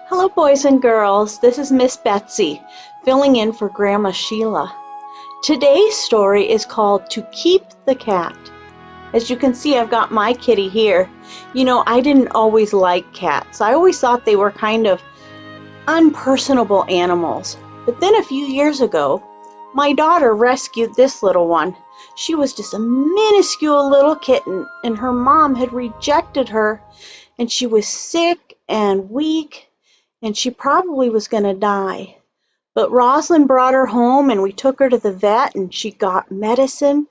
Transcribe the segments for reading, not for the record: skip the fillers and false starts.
Hello, boys and girls. This is Miss Betsy, filling in for Grandma Sheila. Today's story is called To Keep the Cat. As you can see, I've got my kitty here. You know, I didn't always like cats. I always thought they were kind of unpersonable animals. But then a few years ago, my daughter rescued this little one. She was just a minuscule little kitten, and her mom had rejected her, and she was sick and weak, and she probably was going to die. But Rosalind brought her home, and we took her to the vet, and she got medicine,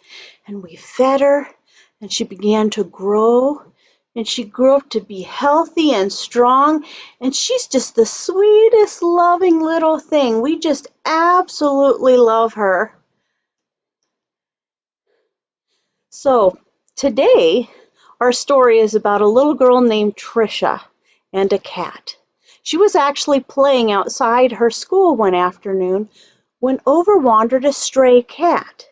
and we fed her, and she began to grow, and she grew up to be healthy and strong, and she's just the sweetest, loving little thing. We just absolutely love her. So today, our story is about a little girl named Trisha and a cat. She was actually playing outside her school one afternoon when over wandered a stray cat.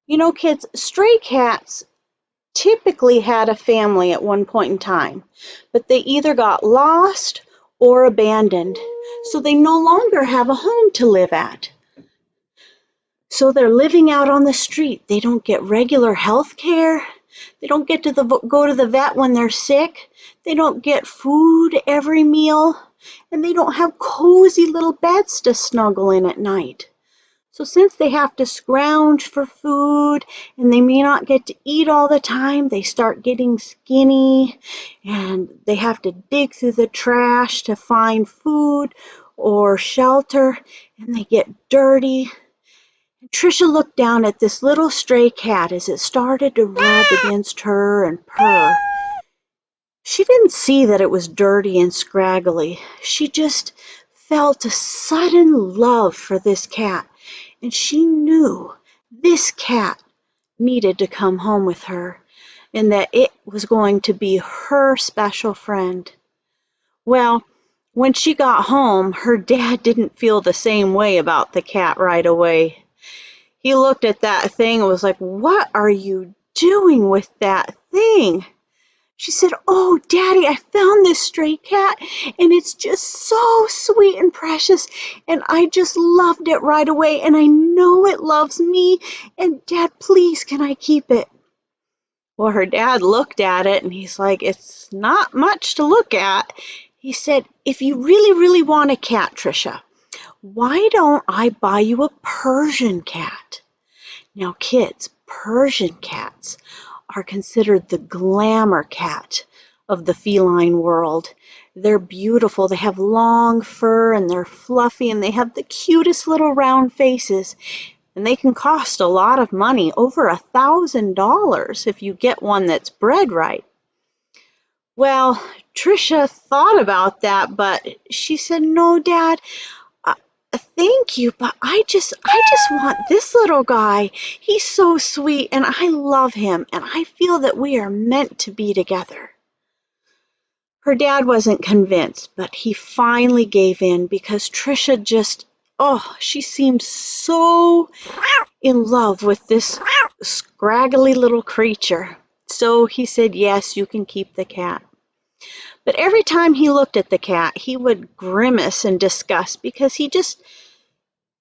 You know, kids, stray cats typically had a family at one point in time, but they either got lost or abandoned, so they no longer have a home to live at. So they're living out on the street. They don't get regular health care. They don't get to go to the vet when they're sick. They don't get food every meal. And they don't have cozy little beds to snuggle in at night. So since they have to scrounge for food and they may not get to eat all the time, they start getting skinny and they have to dig through the trash to find food or shelter, and they get dirty. Trisha looked down at this little stray cat as it started to rub against her and purr. She didn't see that it was dirty and scraggly. She just felt a sudden love for this cat, and she knew this cat needed to come home with her, and that it was going to be her special friend. Well, when she got home, her dad didn't feel the same way about the cat right away. He looked at that thing and was like, "What are you doing with that thing?" She said, "Oh, Daddy, I found this stray cat, and it's just so sweet and precious, and I just loved it right away, and I know it loves me, and Dad, please, can I keep it?" Well, her dad looked at it, and he's like, "It's not much to look at." He said, "If you really, really want a cat, Trisha, why don't I buy you a Persian cat?" Now, kids, Persian cats are considered the glamour cat of the feline world. They're beautiful. They have long fur and they're fluffy and they have the cutest little round faces. And they can cost a lot of money, over $1,000 if you get one that's bred right. Well, Trisha thought about that, but she said, "No, Dad, thank you, but I just want this little guy. He's so sweet and I love him and I feel that we are meant to be together." Her dad wasn't convinced, but he finally gave in because Trisha just, she seemed so in love with this scraggly little creature. So he said, "Yes, you can keep the cat." But every time he looked at the cat, he would grimace in disgust because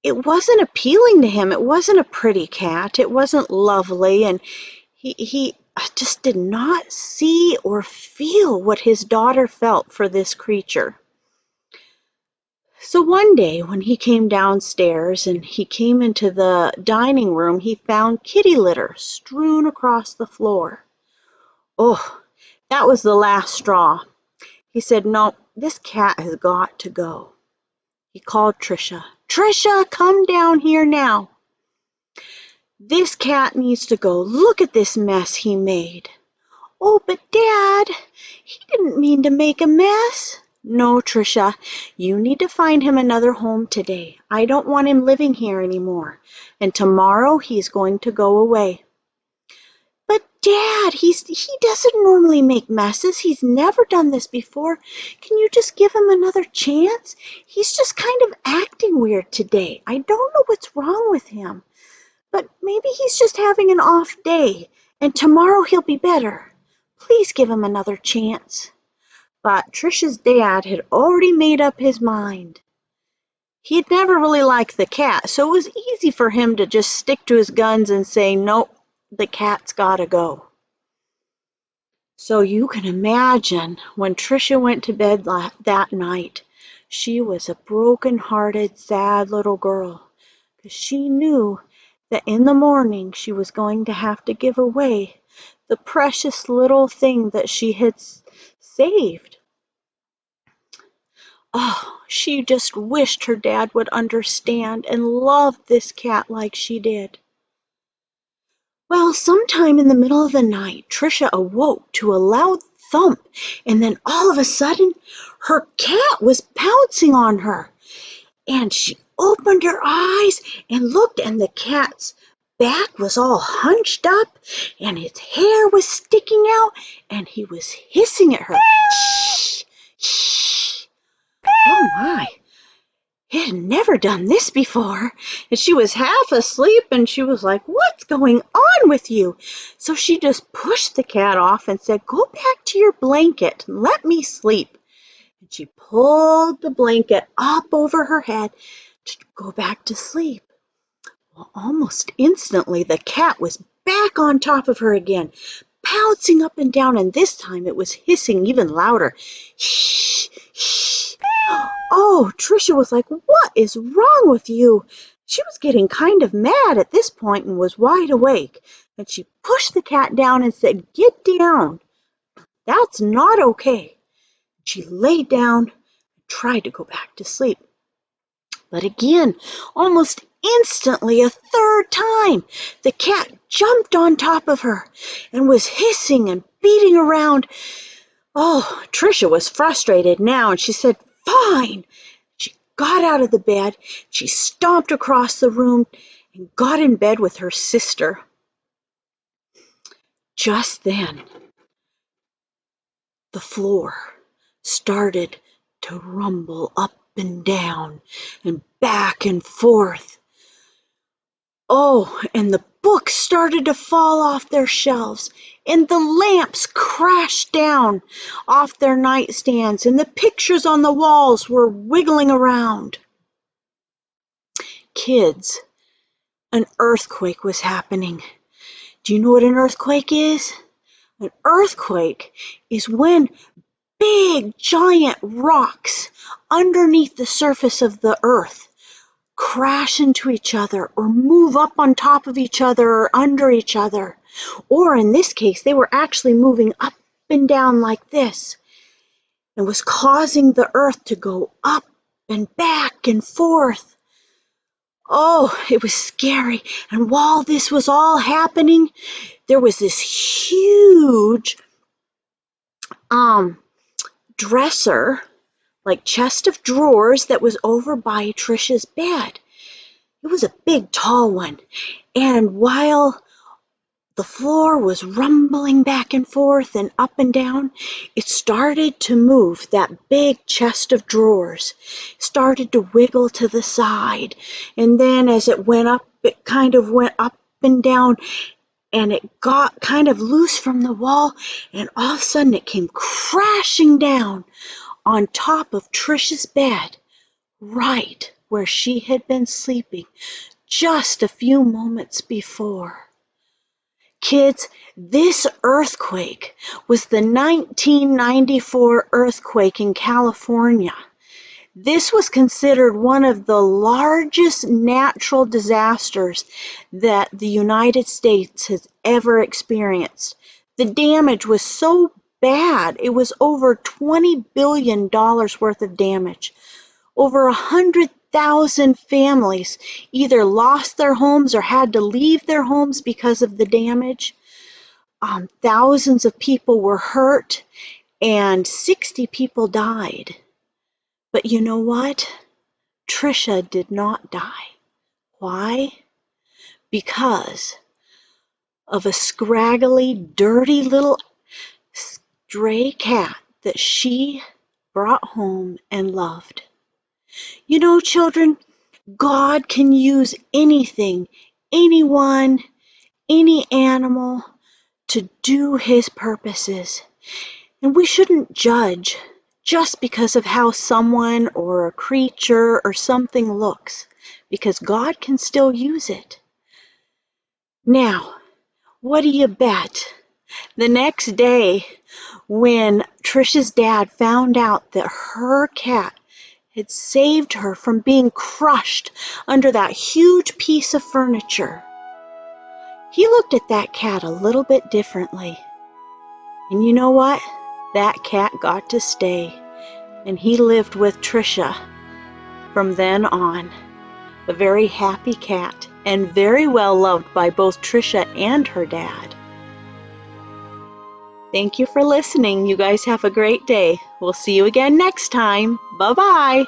it wasn't appealing to him. It wasn't a pretty cat. It wasn't lovely. And he just did not see or feel what his daughter felt for this creature. So one day when he came downstairs and he came into the dining room, he found kitty litter strewn across the floor. Oh, that was the last straw. He said, "No, this cat has got to go." He called Trisha. "Trisha, come down here now. This cat needs to go. Look at this mess he made." "Oh, but Dad, he didn't mean to make a mess." "No, Trisha, you need to find him another home today. I don't want him living here anymore. And tomorrow he's going to go away." "But Dad, he doesn't normally make messes. He's never done this before. Can you just give him another chance? He's just kind of acting weird today. I don't know what's wrong with him. But maybe he's just having an off day, and tomorrow he'll be better. Please give him another chance." But Trisha's dad had already made up his mind. He had never really liked the cat, so it was easy for him to just stick to his guns and say, nope, the cat's gotta go. So you can imagine when Trisha went to bed that night, she was a broken-hearted, sad little girl, because she knew that in the morning she was going to have to give away the precious little thing that she had saved. Oh, she just wished her dad would understand and love this cat like she did. Well, sometime in the middle of the night, Trisha awoke to a loud thump, and then all of a sudden, her cat was pouncing on her. And she opened her eyes and looked, and the cat's back was all hunched up, and his hair was sticking out, and he was hissing at her. Shh, shh. Oh my. He had never done this before, and she was half asleep, and she was like, what's going on with you? So she just pushed the cat off and said, go back to your blanket and let me sleep. And she pulled the blanket up over her head to go back to sleep. Well, almost instantly, the cat was back on top of her again, pouncing up and down, and this time it was hissing even louder. Shh, shh. Oh, Trisha was like, what is wrong with you? She was getting kind of mad at this point and was wide awake. And she pushed the cat down and said, get down. That's not okay. She lay down and tried to go back to sleep. But again, almost instantly, a third time, the cat jumped on top of her and was hissing and beating around. Oh, Trisha was frustrated now, and she said, fine. She got out of the bed, she stomped across the room and got in bed with her sister. Just then, the floor started to rumble up and down and back and forth. Oh, and the books started to fall off their shelves, and the lamps crashed down off their nightstands, and the pictures on the walls were wiggling around. Kids, an earthquake was happening. Do you know what an earthquake is? An earthquake is when big, giant rocks underneath the surface of the earth crash into each other or move up on top of each other or under each other. Or in this case, they were actually moving up and down like this and was causing the earth to go up and back and forth. Oh, it was scary. And while this was all happening, there was this huge dresser, like chest of drawers, that was over by Trisha's bed. It was a big, tall one. And while the floor was rumbling back and forth and up and down, it started to move. That big chest of drawers started to wiggle to the side. And then as it went up, it kind of went up and down, and it got kind of loose from the wall, and all of a sudden it came crashing down on top of Trisha's bed, right where she had been sleeping just a few moments before. Kids, this earthquake was the 1994 earthquake in California. This was considered one of the largest natural disasters that the United States has ever experienced. The damage was so bad, it was over $20 billion worth of damage. Over 100,000 families either lost their homes or had to leave their homes because of the damage. Thousands of people were hurt, and 60 people died. But you know what? Trisha did not die. Why? Because of a scraggly, dirty little stray cat that she brought home and loved. You know, children, God can use anything, anyone, any animal to do His purposes. And we shouldn't judge just because of how someone or a creature or something looks, because God can still use it. Now, what do you bet? The next day, when Trisha's dad found out that her cat had saved her from being crushed under that huge piece of furniture, he looked at that cat a little bit differently. And you know what? That cat got to stay, and he lived with Trisha from then on. A very happy cat, and very well loved by both Trisha and her dad. Thank you for listening. You guys have a great day. We'll see you again next time. Bye-bye.